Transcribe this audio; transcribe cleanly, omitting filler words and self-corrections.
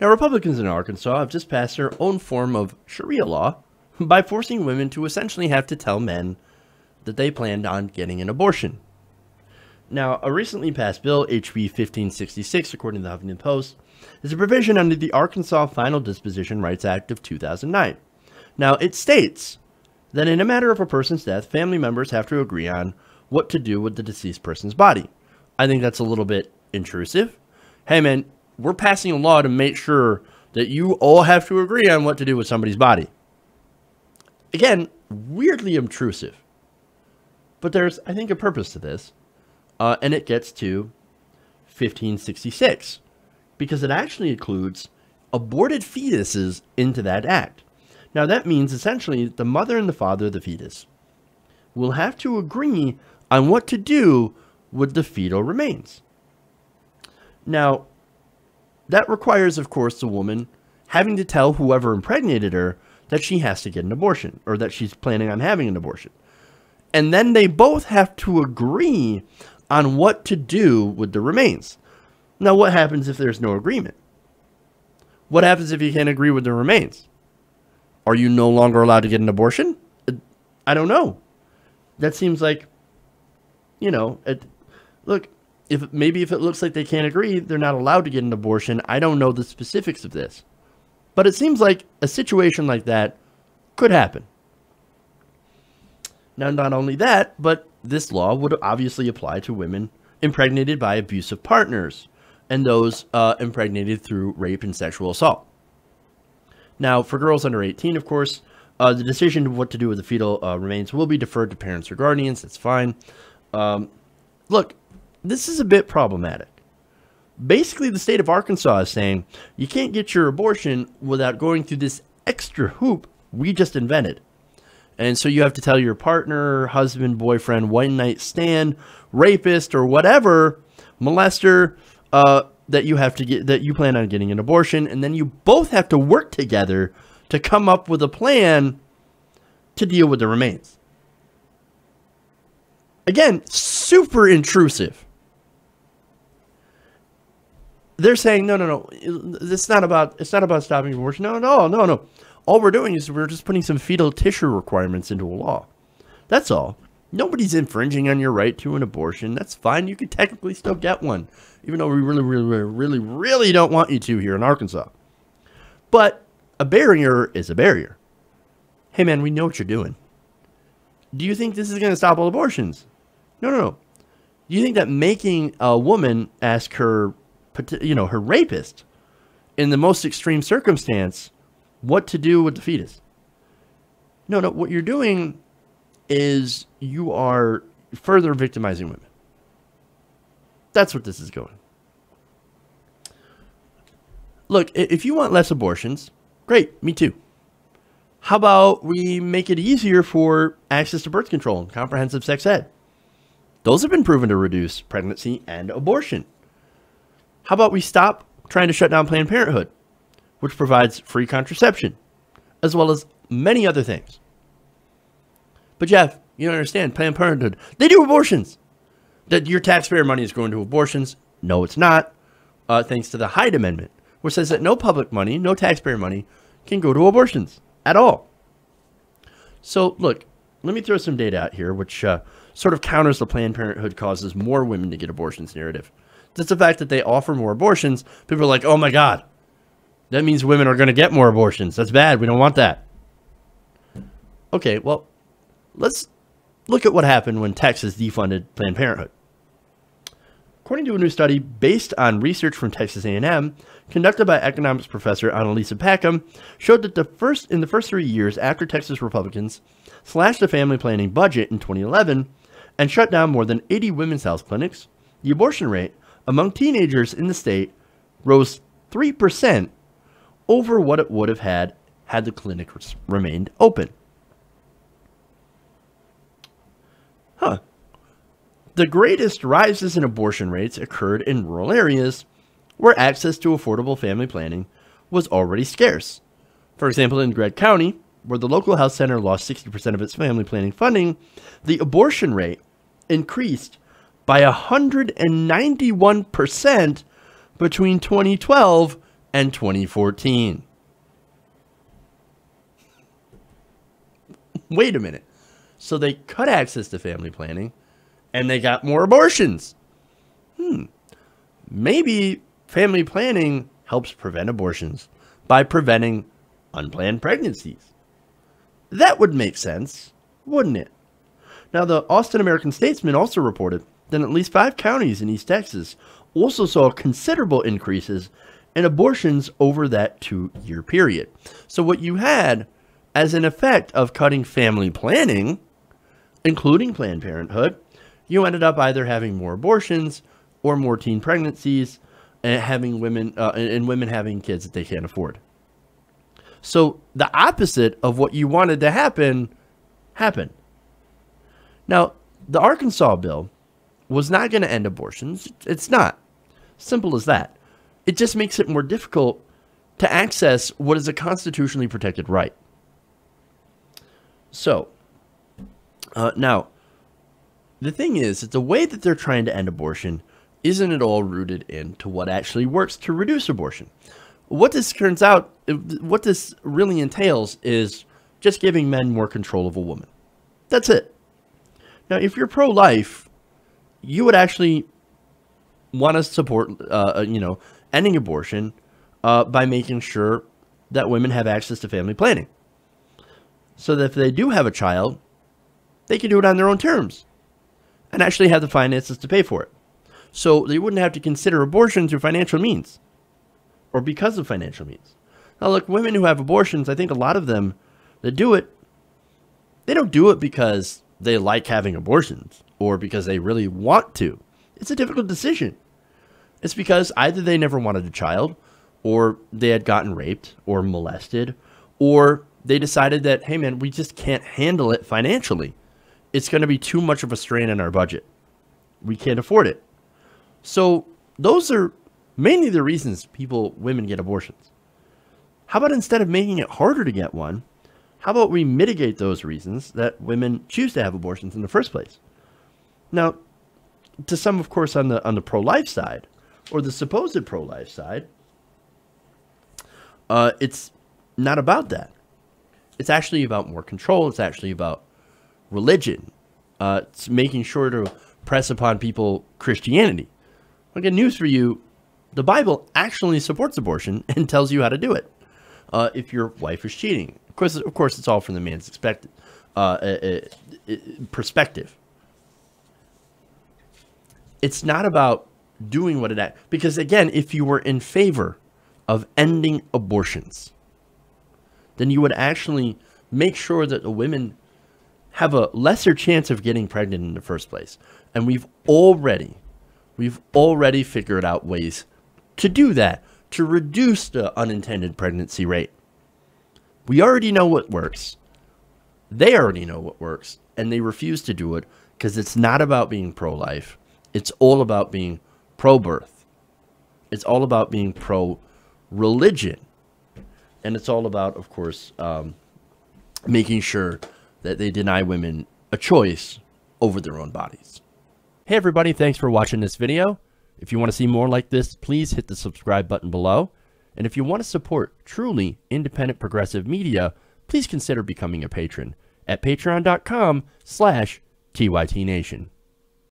Now, Republicans in Arkansas have just passed their own form of Sharia law by forcing women to essentially have to tell men that they planned on getting an abortion. Now, a recently passed bill, HB 1566, according to the Huffington Post, is a provision under the Arkansas Final Disposition Rights Act of 2009. Now, it states that in a matter of a person's death, family members have to agree on what to do with the deceased person's body. I think that's a little bit intrusive. Hey, man, we're passing a law to make sure that you all have to agree on what to do with somebody's body. Again, weirdly intrusive. But there's, I think, a purpose to this. And it gets to 1566. Because it actually includes aborted fetuses into that act. Now, that means essentially the mother and the father of the fetus will have to agree on what to do with the fetal remains. Now, that requires, of course, the woman having to tell whoever impregnated her that she has to get an abortion, or that she's planning on having an abortion. And then they both have to agree on what to do with the remains. Now, what happens if there's no agreement? What happens if you can't agree with the remains? Are you no longer allowed to get an abortion? I don't know. That seems like, you know, look, maybe if it looks like they can't agree, they're not allowed to get an abortion. I don't know the specifics of this. But it seems like a situation like that could happen. Now, not only that, but this law would obviously apply to women impregnated by abusive partners and those impregnated through rape and sexual assault. Now, for girls under 18, of course, the decision of what to do with the fetal remains will be deferred to parents or guardians. That's fine. Look, this is a bit problematic. Basically, the state of Arkansas is saying you can't get your abortion without going through this extra hoop we just invented. And so you have to tell your partner, husband, boyfriend, one night stand, rapist, or whatever, molester, that you plan on getting an abortion, and then you both have to work together to come up with a plan to deal with the remains. Again, super intrusive. They're saying, no. It's not about stopping abortion. No. All we're doing is we're just putting some fetal tissue requirements into a law. That's all. Nobody's infringing on your right to an abortion. That's fine. You could technically still get one, even though we really don't want you to here in Arkansas. But a barrier is a barrier. Hey, man, we know what you're doing. Do you think this is going to stop all abortions? No. Do you think that making a woman ask her, her rapist in the most extreme circumstance what to do with the fetus? No. What you're doing is you are further victimizing women. That's what this is going. Look, if you want less abortions, great, me too. How about we make it easier for access to birth control and comprehensive sex ed? Those have been proven to reduce pregnancy and abortion. How about we stop trying to shut down Planned Parenthood, which provides free contraception, as well as many other things? But Jeff, you don't understand. Planned Parenthood, they do abortions. That your taxpayer money is going to abortions. No, it's not. Thanks to the Hyde Amendment, which says that no public money, no taxpayer money can go to abortions at all. So look, let me throw some data out here, which sort of counters the Planned Parenthood causes more women to get abortions narrative. That's the fact that they offer more abortions. People are like, oh my God, that means women are going to get more abortions. That's bad. We don't want that. Okay, well, let's look at what happened when Texas defunded Planned Parenthood. According to a new study based on research from Texas A&M, conducted by economics professor Annalisa Packham, showed that in the first 3 years after Texas Republicans slashed the family planning budget in 2011 and shut down more than 80 women's health clinics, the abortion rate among teenagers in the state rose 3% over what it would have had the clinics remained open. The greatest rises in abortion rates occurred in rural areas where access to affordable family planning was already scarce. For example, in Gregg County, where the local health center lost 60% of its family planning funding, the abortion rate increased by 191% between 2012 and 2014. Wait a minute. So they cut access to family planning and they got more abortions. Maybe family planning helps prevent abortions by preventing unplanned pregnancies. That would make sense, wouldn't it? Now, the Austin American-Statesman also reported that at least 5 counties in East Texas also saw considerable increases in abortions over that 2-year period. So what you had as an effect of cutting family planning, including Planned Parenthood, you ended up either having more abortions or more teen pregnancies, and having women having kids that they can't afford. So the opposite of what you wanted to happen happened. Now, the Arkansas bill was not going to end abortions. It's not. Simple as that. It just makes it more difficult to access what is a constitutionally protected right. So, now, the thing is that the way that they're trying to end abortion isn't at all rooted into what actually works to reduce abortion. What this really entails is just giving men more control of a woman. That's it. Now, if you're pro-life, you would actually want to support, ending abortion by making sure that women have access to family planning. So that if they do have a child, they can do it on their own terms and actually have the finances to pay for it. So they wouldn't have to consider abortion through financial means or because of financial means. Now, look, women who have abortions, I think a lot of them that do it, they don't do it because they like having abortions or because they really want to. It's a difficult decision. It's because either they never wanted a child, or they had gotten raped or molested, or they decided that, hey man, we just can't handle it financially. It's going to be too much of a strain on our budget. We can't afford it. So those are mainly the reasons women get abortions. How about instead of making it harder to get one, how about we mitigate those reasons that women choose to have abortions in the first place? Now, to some, of course, on the pro-life side, or the supposed pro-life side, it's not about that. It's actually about more control. It's actually about religion. It's making sure to press upon people Christianity. I'll get news for you. The Bible actually supports abortion and tells you how to do it. If your wife is cheating. Of course, it's all from the man's perspective. It's not about doing what it... Because, again, if you were in favor of ending abortions, then you would actually make sure that the women have a lesser chance of getting pregnant in the first place. And we've already figured out ways to do that, to reduce the unintended pregnancy rate. We already know what works. They already know what works, and they refuse to do it because it's not about being pro-life. It's all about being pro-birth. It's all about being pro-religion. And it's all about, of course, making sure that they deny women a choice over their own bodies. Hey everybody, thanks for watching this video. If you want to see more like this, please hit the subscribe button below. And if you want to support truly independent progressive media, please consider becoming a patron at patreon.com/TYTNation.